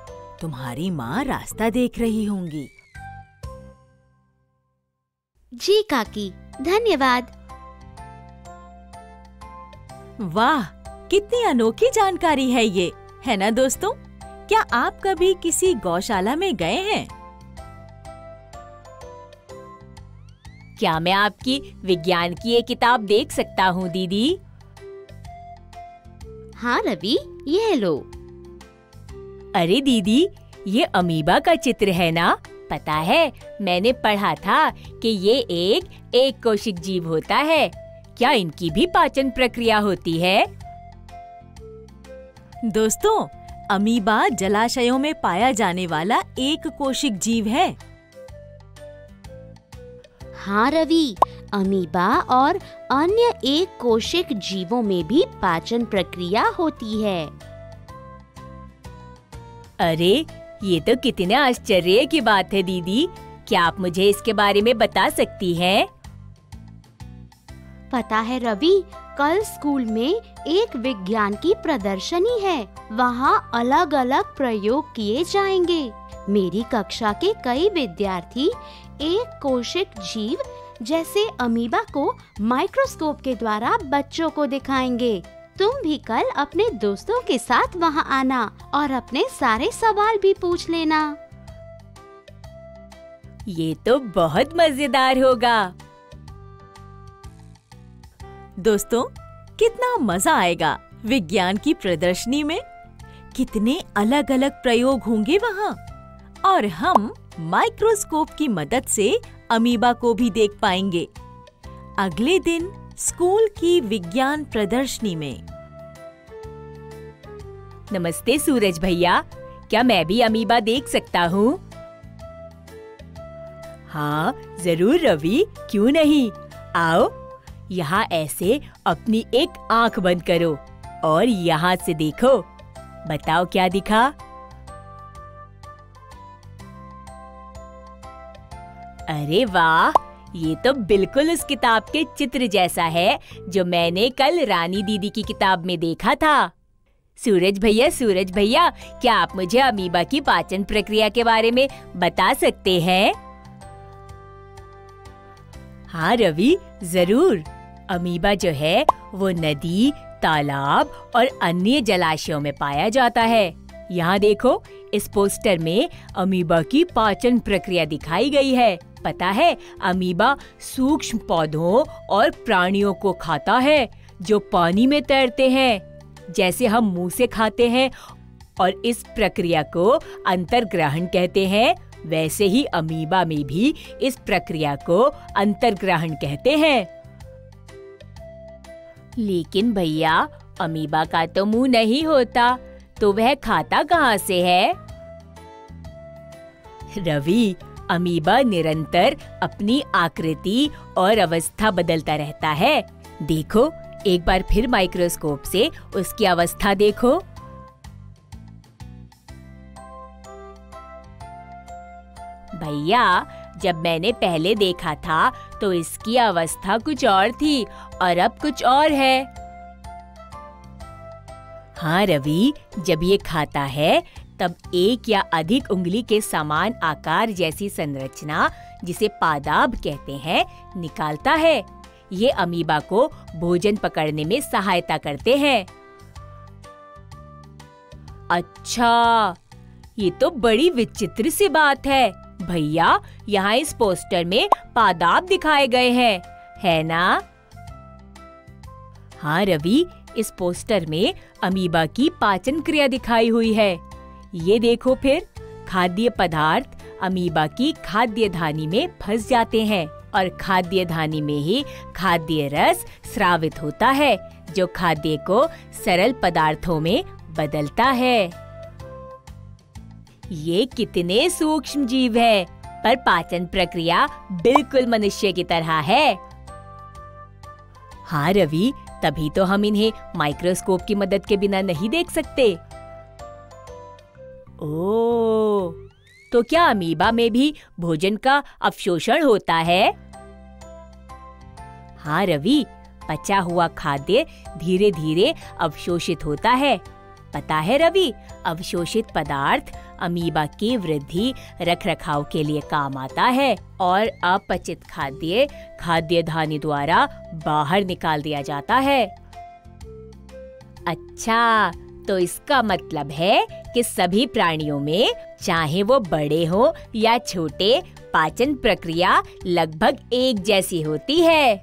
तुम्हारी माँ रास्ता देख रही होंगी। जी काकी, धन्यवाद। वाह, कितनी अनोखी जानकारी है ये, है ना दोस्तों? क्या आप कभी किसी गौशाला में गए हैं? क्या मैं आपकी विज्ञान की एक किताब देख सकता हूँ दीदी? हाँ रवि, ये लो। अरे दीदी, ये अमीबा का चित्र है ना? पता है, मैंने पढ़ा था कि ये एक कोशिक जीव होता है। क्या इनकी भी पाचन प्रक्रिया होती है? दोस्तों, अमीबा जलाशयों में पाया जाने वाला एक कोशिक जीव है। हाँ रवि, अमीबा और अन्य एक कोशिक जीवों में भी पाचन प्रक्रिया होती है। अरे, ये तो कितने आश्चर्य की बात है दीदी। क्या आप मुझे इसके बारे में बता सकती हैं? पता है रवि, कल स्कूल में एक विज्ञान की प्रदर्शनी है। वहाँ अलग अलग प्रयोग किए जाएंगे। मेरी कक्षा के कई विद्यार्थी एक कोशिक जीव जैसे अमीबा को माइक्रोस्कोप के द्वारा बच्चों को दिखाएंगे। तुम भी कल अपने दोस्तों के साथ वहाँ आना और अपने सारे सवाल भी पूछ लेना। ये तो बहुत मजेदार होगा। दोस्तों, कितना मजा आएगा विज्ञान की प्रदर्शनी में। कितने अलग अलग प्रयोग होंगे वहाँ, और हम माइक्रोस्कोप की मदद से अमीबा को भी देख पाएंगे। अगले दिन स्कूल की विज्ञान प्रदर्शनी में। नमस्ते सूरज भैया, क्या मैं भी अमीबा देख सकता हूँ? हाँ जरूर रवि, क्यों नहीं। आओ, यहाँ ऐसे अपनी एक आंख बंद करो और यहाँ से देखो। बताओ क्या दिखा? अरे वाह, ये तो बिल्कुल उस किताब के चित्र जैसा है जो मैंने कल रानी दीदी की किताब में देखा था। सूरज भैया, क्या आप मुझे अमीबा की पाचन प्रक्रिया के बारे में बता सकते हैं? हाँ रवि, जरूर। अमीबा जो है वो नदी, तालाब और अन्य जलाशयों में पाया जाता है। यहाँ देखो, इस पोस्टर में अमीबा की पाचन प्रक्रिया दिखाई गई है। पता है, अमीबा सूक्ष्म पौधों और प्राणियों को खाता है जो पानी में तैरते हैं, जैसे हम मुंह से खाते हैं और इस प्रक्रिया को अंतर्ग्रहण कहते हैं। वैसे ही अमीबा में भी इस प्रक्रिया को अंतर्ग्रहण कहते हैं। लेकिन भैया, अमीबा का तो मुंह नहीं होता, तो वह खाता कहाँ से है? रवि, अमीबा निरंतर अपनी आकृति और अवस्था बदलता रहता है। देखो, एक बार फिर माइक्रोस्कोप से उसकी अवस्था देखो। भैया, जब मैंने पहले देखा था तो इसकी अवस्था कुछ और थी और अब कुछ और है। हाँ रवि, जब ये खाता है तब एक या अधिक उंगली के समान आकार जैसी संरचना, जिसे पादाब कहते हैं, निकालता है। ये अमीबा को भोजन पकड़ने में सहायता करते हैं। अच्छा, ये तो बड़ी विचित्र सी बात है। भैया, यहाँ इस पोस्टर में पादाब दिखाए गए हैं, है ना? हाँ रवि, इस पोस्टर में अमीबा की पाचन क्रिया दिखाई हुई है। ये देखो फिर, खाद्य पदार्थ अमीबा की खाद्य धानी में फंस जाते हैं और खाद्य धानी में ही खाद्य रस स्रावित होता है, जो खाद्य को सरल पदार्थों में बदलता है। ये कितने सूक्ष्म जीव है, पर पाचन प्रक्रिया बिल्कुल मनुष्य की तरह है। हाँ रवि, तभी तो हम इन्हें माइक्रोस्कोप की मदद के बिना नहीं देख सकते। ओह, तो क्या अमीबा में भी भोजन का अवशोषण होता है? हाँ रवि, पचा हुआ खाद्य धीरे धीरे अवशोषित होता है। पता है रवि, अवशोषित पदार्थ अमीबा की वृद्धि रखरखाव के लिए काम आता है और अपचित खाद्य खाद्य धानी द्वारा बाहर निकाल दिया जाता है। अच्छा, तो इसका मतलब है कि सभी प्राणियों में, चाहे वो बड़े हो या छोटे, पाचन प्रक्रिया लगभग एक जैसी होती है।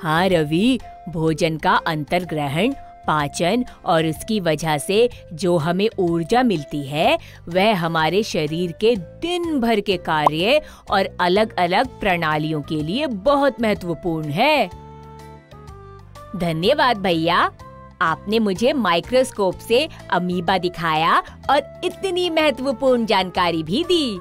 हाँ रवि, भोजन का अंतर्ग्रहण, पाचन और उसकी वजह से जो हमें ऊर्जा मिलती है, वह हमारे शरीर के दिन भर के कार्य और अलग-अलग प्रणालियों के लिए बहुत महत्वपूर्ण है। धन्यवाद भैया, आपने मुझे माइक्रोस्कोप से अमीबा दिखाया और इतनी महत्वपूर्ण जानकारी भी दी।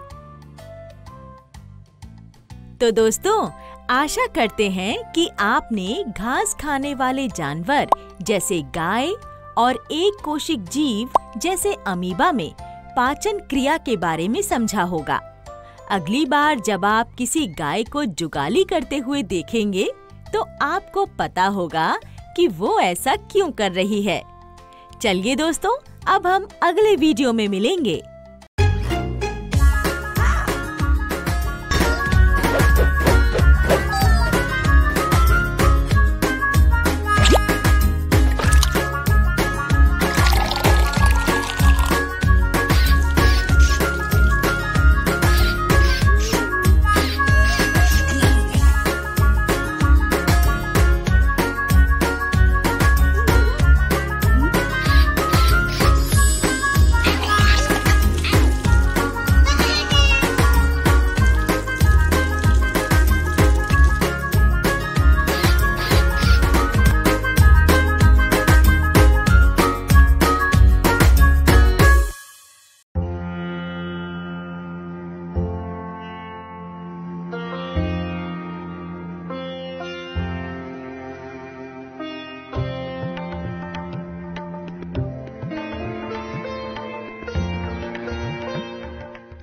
तो दोस्तों, आशा करते हैं कि आपने घास खाने वाले जानवर जैसे गाय और एक कोशिक जीव जैसे अमीबा में पाचन क्रिया के बारे में समझा होगा। अगली बार जब आप किसी गाय को जुगाली करते हुए देखेंगे तो आपको पता होगा कि वो ऐसा क्यों कर रही है। चलिए दोस्तों, अब हम अगले वीडियो में मिलेंगे।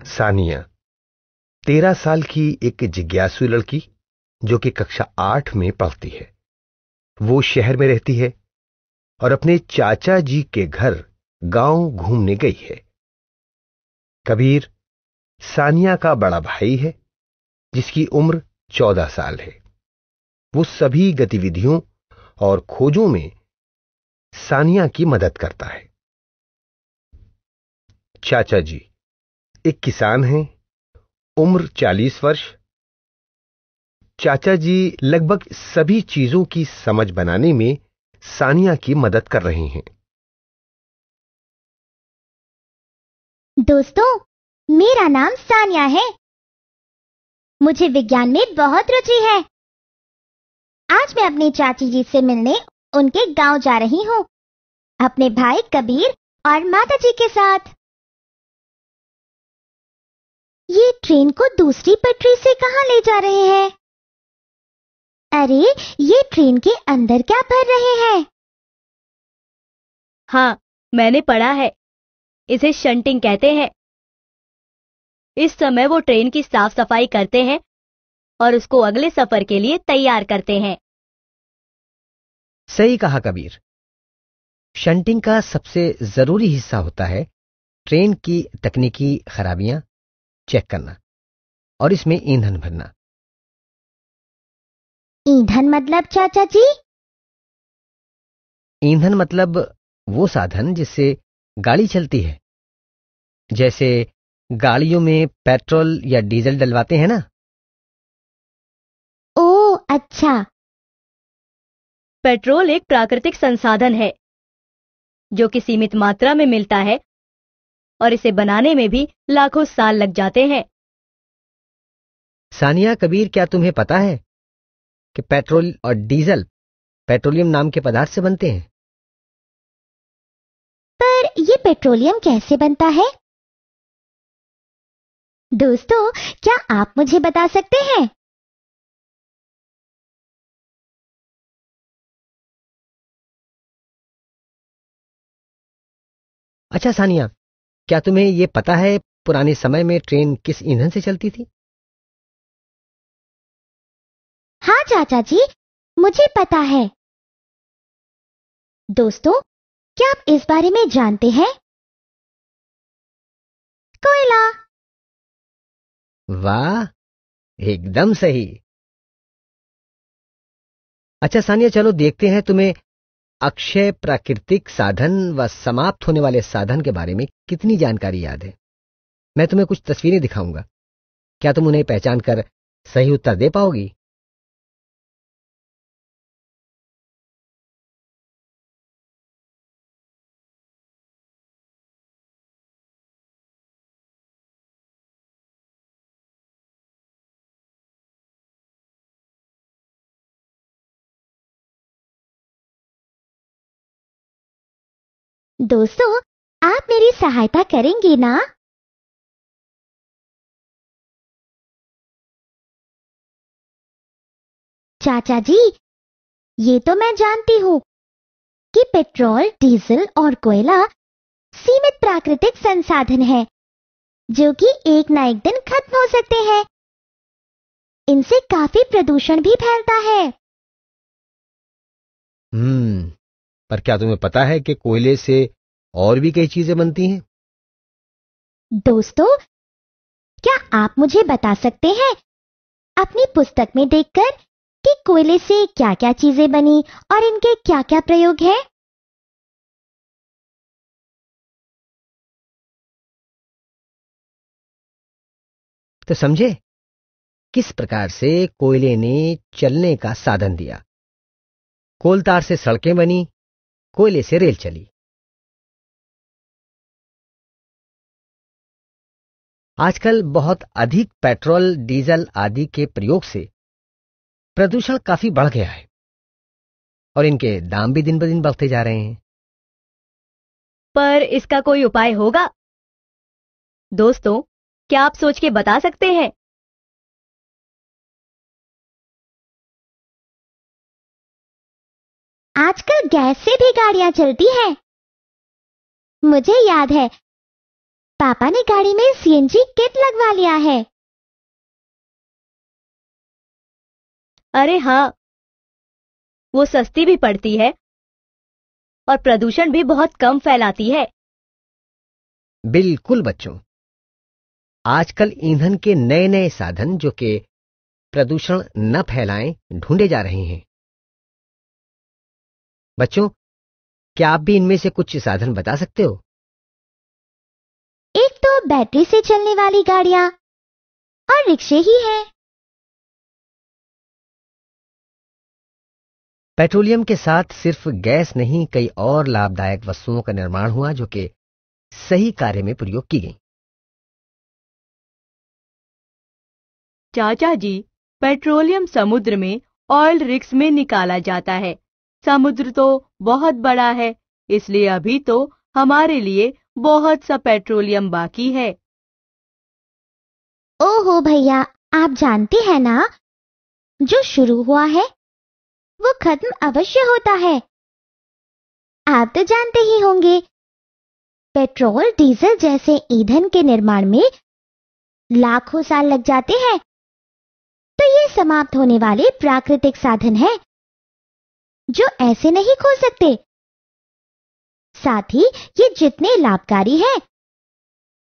सानिया 13 साल की एक जिज्ञासु लड़की जो कि कक्षा 8 में पढ़ती है। वो शहर में रहती है और अपने चाचा जी के घर गांव घूमने गई है। कबीर सानिया का बड़ा भाई है जिसकी उम्र 14 साल है। वो सभी गतिविधियों और खोजों में सानिया की मदद करता है। चाचा जी एक किसान हैं, उम्र 40 वर्ष। चाचा जी लगभग सभी चीजों की समझ बनाने में सानिया की मदद कर रहे हैं। दोस्तों, मेरा नाम सानिया है। मुझे विज्ञान में बहुत रुचि है। आज मैं अपनी चाची जी से मिलने उनके गांव जा रही हूँ, अपने भाई कबीर और माता जी के साथ। ये ट्रेन को दूसरी पटरी से कहाँ ले जा रहे हैं? अरे, ये ट्रेन के अंदर क्या भर रहे हैं? हाँ, मैंने पढ़ा है, इसे शंटिंग कहते हैं। इस समय वो ट्रेन की साफ सफाई करते हैं और उसको अगले सफर के लिए तैयार करते हैं। सही कहा कबीर। शंटिंग का सबसे जरूरी हिस्सा होता है ट्रेन की तकनीकी खराबियां चेक करना और इसमें ईंधन भरना। ईंधन मतलब चाचा जी? ईंधन मतलब वो साधन जिससे गाड़ी चलती है। जैसे गाड़ियों में पेट्रोल या डीजल डलवाते हैं ना। ओह, अच्छा। पेट्रोल एक प्राकृतिक संसाधन है जो कि सीमित मात्रा में मिलता है और इसे बनाने में भी लाखों साल लग जाते हैं। सानिया, कबीर, क्या तुम्हें पता है कि पेट्रोल और डीजल पेट्रोलियम नाम के पदार्थ से बनते हैं? पर ये पेट्रोलियम कैसे बनता है? दोस्तों, क्या आप मुझे बता सकते हैं? अच्छा सानिया, क्या तुम्हें ये पता है पुराने समय में ट्रेन किस ईंधन से चलती थी? हाँ चाचा जी, मुझे पता है। दोस्तों, क्या आप इस बारे में जानते हैं? कोयला। वाह, एकदम सही। अच्छा सानिया, चलो देखते हैं तुम्हें अक्षय प्राकृतिक साधन व समाप्त होने वाले साधन के बारे में कितनी जानकारी याद है। मैं तुम्हें कुछ तस्वीरें दिखाऊंगा। क्या तुम उन्हें पहचान कर सही उत्तर दे पाओगी? दोस्तों, आप मेरी सहायता करेंगे ना? चाचा जी, ये तो मैं जानती हूँ कि पेट्रोल, डीजल और कोयला सीमित प्राकृतिक संसाधन है जो कि एक ना एक दिन खत्म हो सकते हैं। इनसे काफी प्रदूषण भी फैलता है। पर क्या तुम्हें पता है कि कोयले से और भी कई चीजें बनती हैं? दोस्तों, क्या आप मुझे बता सकते हैं अपनी पुस्तक में देखकर कि कोयले से क्या क्या चीजें बनी और इनके क्या क्या प्रयोग हैं? तो समझे किस प्रकार से कोयले ने चलने का साधन दिया। कोलतार से सड़कें बनी, कोयले से रेल चली। आजकल बहुत अधिक पेट्रोल, डीजल आदि के प्रयोग से प्रदूषण काफी बढ़ गया है और इनके दाम भी दिन ब दिन बढ़ते जा रहे हैं। पर इसका कोई उपाय होगा? दोस्तों, क्या आप सोच के बता सकते हैं? आजकल गैस से भी गाड़ियां चलती हैं। मुझे याद है, पापा ने गाड़ी में सीएनजी किट लगवा लिया है। अरे हाँ, वो सस्ती भी पड़ती है और प्रदूषण भी बहुत कम फैलाती है। बिल्कुल बच्चों, आजकल ईंधन के नए नए साधन जो कि प्रदूषण न फैलाएं ढूंढे जा रहे हैं। बच्चों, क्या आप भी इनमें से कुछ साधन बता सकते हो? एक तो बैटरी से चलने वाली गाड़ियां और रिक्शे ही हैं। पेट्रोलियम के साथ सिर्फ गैस नहीं, कई और लाभदायक वस्तुओं का निर्माण हुआ जो कि सही कार्य में प्रयोग की गई। चाचा जी, पेट्रोलियम समुद्र में ऑयल रिग्स में निकाला जाता है। समुद्र तो बहुत बड़ा है, इसलिए अभी तो हमारे लिए बहुत सा पेट्रोलियम बाकी है। ओहो भैया, आप जानते हैं ना, जो शुरू हुआ है वो खत्म अवश्य होता है। आप तो जानते ही होंगे, पेट्रोल डीजल जैसे ईंधन के निर्माण में लाखों साल लग जाते हैं, तो ये समाप्त होने वाले प्राकृतिक साधन हैं जो ऐसे नहीं खो सकते। साथ ही ये जितने लाभकारी हैं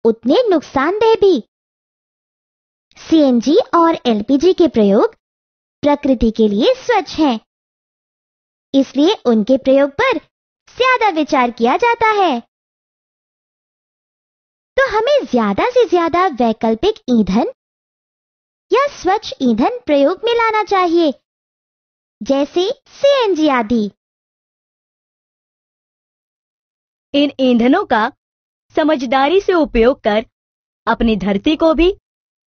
उतने नुकसानदेह भी। सीएनजी और एलपीजी के प्रयोग प्रकृति के लिए स्वच्छ हैं, इसलिए उनके प्रयोग पर ज्यादा विचार किया जाता है। तो हमें ज्यादा से ज्यादा वैकल्पिक ईंधन या स्वच्छ ईंधन प्रयोग में लाना चाहिए, जैसे सीएनजी आदि। इन ईंधनों का समझदारी से उपयोग कर अपनी धरती को भी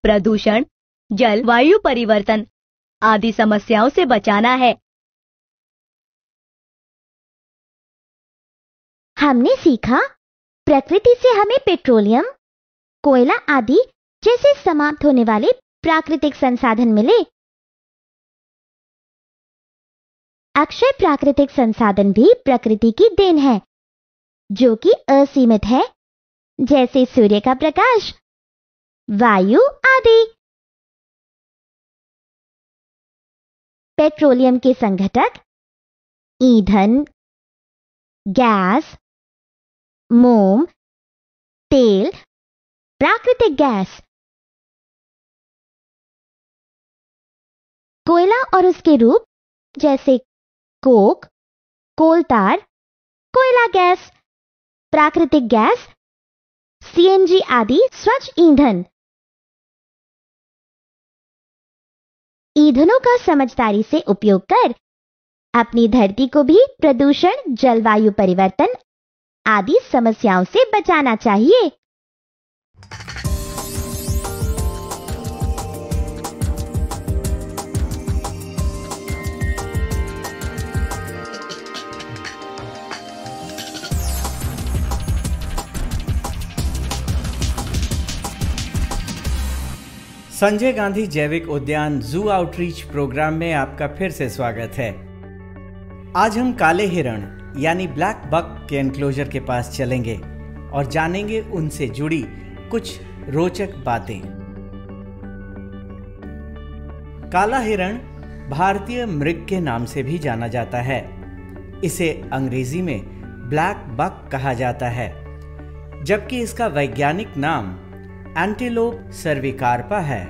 प्रदूषण, जलवायु परिवर्तन आदि समस्याओं से बचाना है। हमने सीखा प्रकृति से हमें पेट्रोलियम, कोयला आदि जैसे समाप्त होने वाले प्राकृतिक संसाधन मिले। अक्षय प्राकृतिक संसाधन भी प्रकृति की देन है, जो कि असीमित है, जैसे सूर्य का प्रकाश, वायु आदि। पेट्रोलियम के संघटक ईंधन, गैस, मोम, तेल, प्राकृतिक गैस। कोयला और उसके रूप जैसे कोक, कोलतार, कोयला गैस, प्राकृतिक गैस, सीएनजी आदि स्वच्छ ईंधन। ईंधनों का समझदारी से उपयोग कर अपनी धरती को भी प्रदूषण, जलवायु परिवर्तन आदि समस्याओं से बचाना चाहिए। संजय गांधी जैविक उद्यान जू आउटरीच प्रोग्राम में आपका फिर से स्वागत है। आज हम काले हिरण यानी ब्लैक बक के एनक्लोजर के पास चलेंगे और जानेंगे उनसे जुड़ी कुछ रोचक बातें। काला हिरण भारतीय मृग के नाम से भी जाना जाता है। इसे अंग्रेजी में ब्लैक बक कहा जाता है, जबकि इसका वैज्ञानिक नाम एंटीलोप सर्विकार्पा है।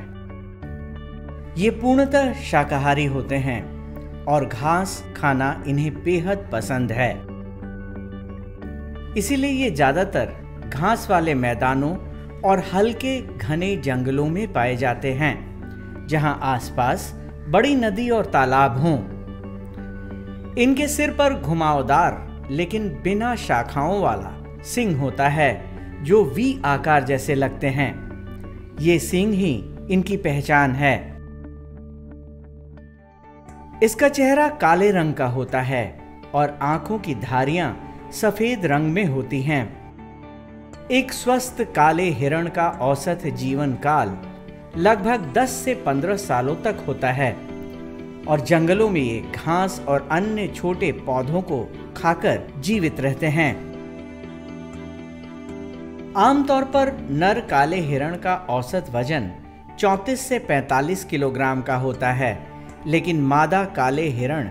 ये पूर्णतः शाकाहारी होते हैं और घास खाना इन्हें बेहद पसंद है। इसीलिए ये ज्यादातर घास वाले मैदानों और हल्के घने जंगलों में पाए जाते हैं, जहां आसपास बड़ी नदी और तालाब हों। इनके सिर पर घुमावदार लेकिन बिना शाखाओं वाला सींग होता है, जो वी आकार जैसे लगते हैं। ये सींग ही इनकी पहचान है। इसका चेहरा काले रंग का होता है और आंखों की धारियां सफेद रंग में होती हैं। एक स्वस्थ काले हिरण का औसत जीवन काल लगभग 10 से 15 सालों तक होता है और जंगलों में ये घास और अन्य छोटे पौधों को खाकर जीवित रहते हैं। आमतौर पर नर काले हिरण का औसत वजन 34 से 45 किलोग्राम का होता है, लेकिन मादा काले हिरण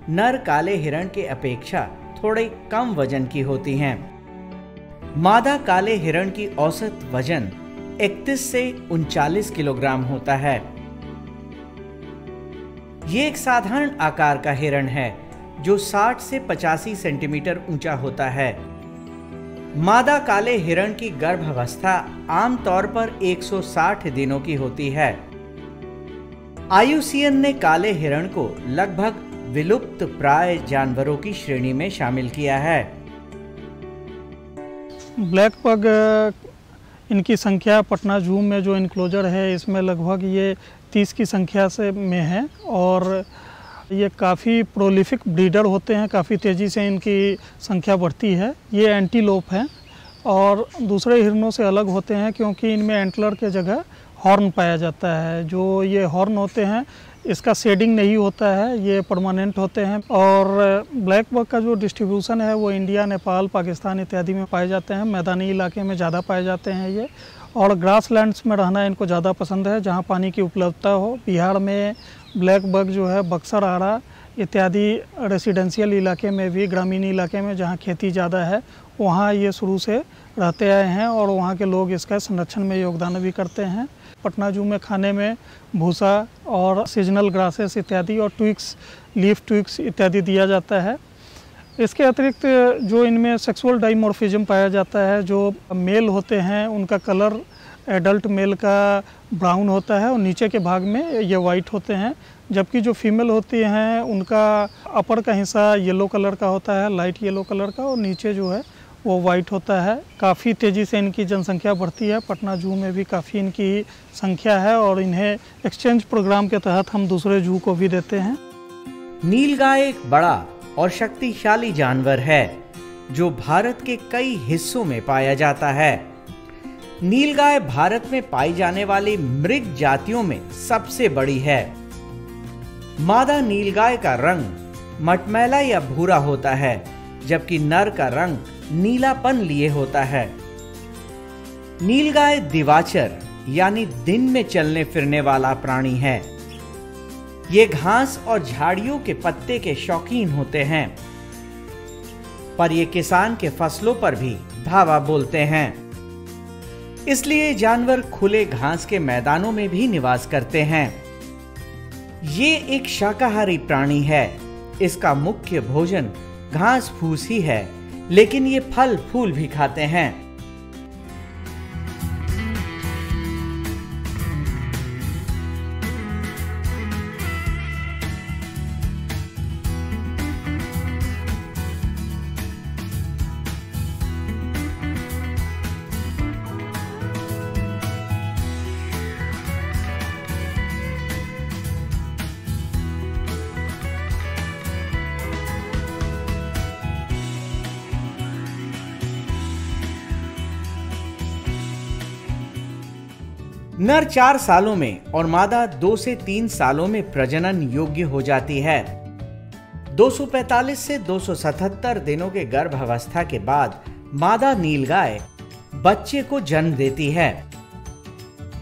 नर काले हिरण के अपेक्षा थोड़े कम वजन की होती हैं। मादा काले हिरण की औसत वजन 31 से 39 किलोग्राम होता है। ये एक साधारण आकार का हिरण है जो 60 से 85 सेंटीमीटर ऊंचा होता है। मादा काले हिरण की गर्भावस्था आमतौर पर 160 दिनों की होती है। IUCN ने काले हिरण को लगभग विलुप्त प्राय जानवरों की श्रेणी में शामिल किया है। ब्लैक पग इनकी संख्या पटना जू में जो इनक्लोजर है, इसमें लगभग ये 30 की संख्या से में है और ये काफ़ी प्रोलिफिक ब्रीडर होते हैं, काफ़ी तेज़ी से इनकी संख्या बढ़ती है। ये एंटीलोप हैं और दूसरे हिरणों से अलग होते हैं क्योंकि इनमें एंटलर के जगह हॉर्न पाया जाता है। जो ये हॉर्न होते हैं इसका शेडिंग नहीं होता है, ये परमानेंट होते हैं। और ब्लैक बक का जो डिस्ट्रीब्यूशन है वो इंडिया, नेपाल, पाकिस्तान इत्यादि में पाए जाते हैं। मैदानी इलाके में ज़्यादा पाए जाते हैं ये, और ग्रासलैंड्स में रहना इनको ज़्यादा पसंद है जहाँ पानी की उपलब्धता हो। बिहार में ब्लैक बक जो है बक्सर, आरा इत्यादि रेसिडेंशियल इलाके में भी, ग्रामीण इलाके में जहाँ खेती ज़्यादा है वहाँ ये शुरू से रहते आए हैं और वहाँ के लोग इसका संरक्षण में योगदान भी करते हैं। पटना जू में खाने में भूसा और सीजनल ग्रासेस इत्यादि और ट्विक्स, लीफ ट्विक्स इत्यादि दिया जाता है। इसके अतिरिक्त जो इनमें सेक्सुअल डाइमॉर्फिज्म पाया जाता है, जो मेल होते हैं उनका कलर एडल्ट मेल का ब्राउन होता है और नीचे के भाग में ये वाइट होते हैं, जबकि जो फीमेल होती हैं उनका अपर का हिस्सा येलो कलर का होता है, लाइट येलो कलर का, और नीचे जो है वो वाइट होता है। काफ़ी तेज़ी से इनकी जनसंख्या बढ़ती है। पटना जू में भी काफ़ी इनकी संख्या है और इन्हें एक्सचेंज प्रोग्राम के तहत हम दूसरे जू को भी देते हैं। नीलगाय एक बड़ा और शक्तिशाली जानवर है जो भारत के कई हिस्सों में पाया जाता है। नीलगाय भारत में पाई जाने वाली मृग जातियों में सबसे बड़ी है। मादा नीलगाय का रंग मटमैला या भूरा होता है, जबकि नर का रंग नीलापन लिए होता है। नीलगाय दिवाचर यानी दिन में चलने फिरने वाला प्राणी है। ये घास और झाड़ियों के पत्ते के शौकीन होते हैं, पर ये किसान के फसलों पर भी धावा बोलते हैं। इसलिए जानवर खुले घास के मैदानों में भी निवास करते हैं। ये एक शाकाहारी प्राणी है। इसका मुख्य भोजन घास फूस ही है, लेकिन ये फल फूल भी खाते हैं। नर 4 सालों में और मादा 2 से 3 सालों में प्रजनन योग्य हो जाती है। 245 से 277 दिनों के गर्भावस्था के बाद मादा नीलगाय बच्चे को जन्म देती है।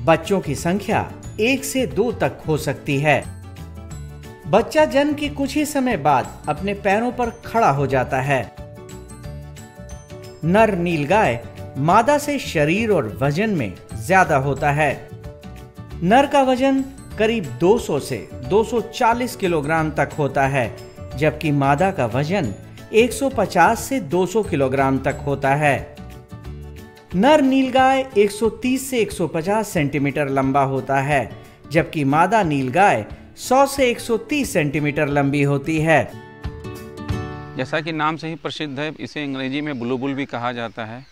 बच्चों की संख्या 1 से 2 तक हो सकती है। बच्चा जन्म के कुछ ही समय बाद अपने पैरों पर खड़ा हो जाता है। नर नीलगाय मादा से शरीर और वजन में ज्यादा होता है। नर का वजन करीब 200 से 240 किलोग्राम तक होता है, जबकि मादा का वजन 150 से 200 किलोग्राम तक होता है। नर नीलगाय 130 से 150 सेंटीमीटर लंबा होता है, जबकि मादा नीलगाय 100 से 130 सेंटीमीटर लंबी होती है। जैसा कि नाम से ही प्रसिद्ध है, इसे अंग्रेजी में बुलबुल भी कहा जाता है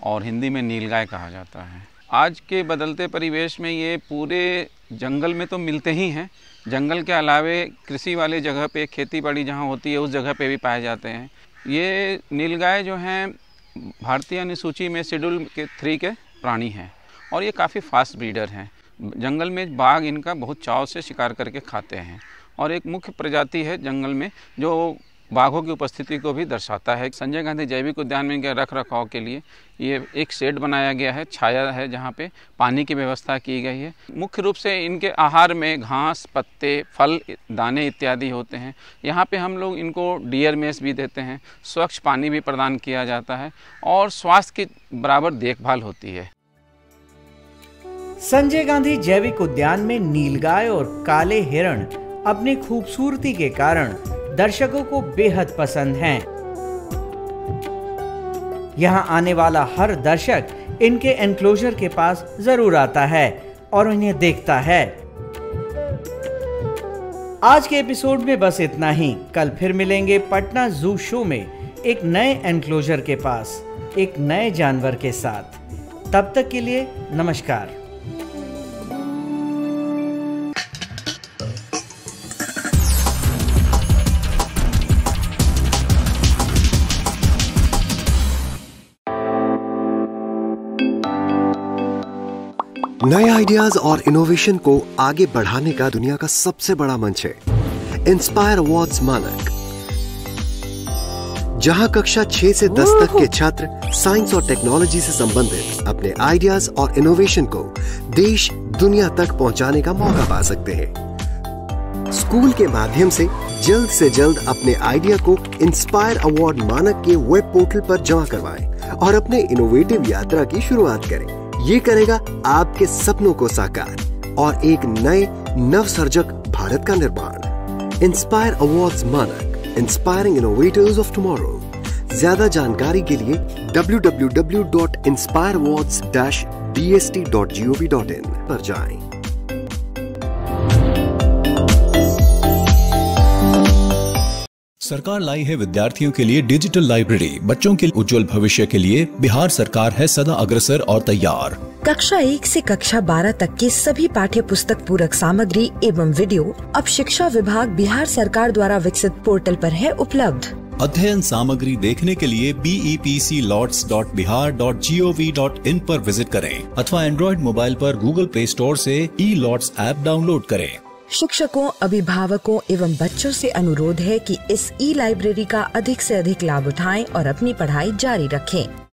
और हिंदी में नीलगाय कहा जाता है। आज के बदलते परिवेश में ये पूरे जंगल में तो मिलते ही हैं, जंगल के अलावे कृषि वाले जगह पे, खेती बाड़ी जहाँ होती है उस जगह पे भी पाए जाते हैं। ये नीलगाय जो हैं भारतीय अनुसूची में शेड्यूल के 3 के प्राणी हैं और ये काफ़ी फास्ट ब्रीडर हैं। जंगल में बाघ इनका बहुत चाव से शिकार करके खाते हैं और एक मुख्य प्रजाति है जंगल में जो बाघों की उपस्थिति को भी दर्शाता है। संजय गांधी जैविक उद्यान में इनके रख रखाव के लिए ये एक शेड बनाया गया है, छाया है जहाँ पे पानी की व्यवस्था की गई है। मुख्य रूप से इनके आहार में घास, पत्ते, फल, दाने इत्यादि होते हैं। यहाँ पे हम लोग इनको डियर मेस भी देते हैं, स्वच्छ पानी भी प्रदान किया जाता है और स्वास्थ्य की बराबर देखभाल होती है। संजय गांधी जैविक उद्यान में नीलगाय और काले हिरण अपनी खूबसूरती के कारण दर्शकों को बेहद पसंद हैं। यहाँ आने वाला हर दर्शक इनके एनक्लोजर के पास जरूर आता है और इन्हें देखता है। आज के एपिसोड में बस इतना ही। कल फिर मिलेंगे पटना जू शो में एक नए एनक्लोजर के पास एक नए जानवर के साथ। तब तक के लिए नमस्कार। नए आइडियाज और इनोवेशन को आगे बढ़ाने का दुनिया का सबसे बड़ा मंच है इंस्पायर अवार्ड्स मानक, जहां कक्षा 6 से 10 तक के छात्र साइंस और टेक्नोलॉजी से संबंधित अपने आइडियाज और इनोवेशन को देश दुनिया तक पहुंचाने का मौका पा सकते हैं। स्कूल के माध्यम से जल्द अपने आइडिया को इंस्पायर अवार्ड मानक के वेब पोर्टल पर जमा करवाएं और अपने इनोवेटिव यात्रा की शुरुआत करें। ये करेगा आपके सपनों को साकार और एक नए नवसर्जक भारत का निर्माण। इंस्पायर अवार्ड्स मानक, इंस्पायरिंग इनोवेटर्स ऑफ टुमारो। ज्यादा जानकारी के लिए www.inspireawards-bst.gov.in पर जाएं। सरकार लाई है विद्यार्थियों के लिए डिजिटल लाइब्रेरी। बच्चों के उज्जवल भविष्य के लिए बिहार सरकार है सदा अग्रसर और तैयार। कक्षा 1 से कक्षा 12 तक की सभी पाठ्य पुस्तक पूरक सामग्री एवं वीडियो अब शिक्षा विभाग बिहार सरकार द्वारा विकसित पोर्टल पर है उपलब्ध। अध्ययन सामग्री देखने के लिए BEPCLOTS.bihar.gov.in पर विजिट करें अथवा एंड्रॉइड मोबाइल पर गूगल प्ले स्टोर से E-LOTS ऐप डाउनलोड करें। शिक्षकों, अभिभावकों एवं बच्चों से अनुरोध है कि इस ई लाइब्रेरी का अधिक से अधिक लाभ उठाएं और अपनी पढ़ाई जारी रखें।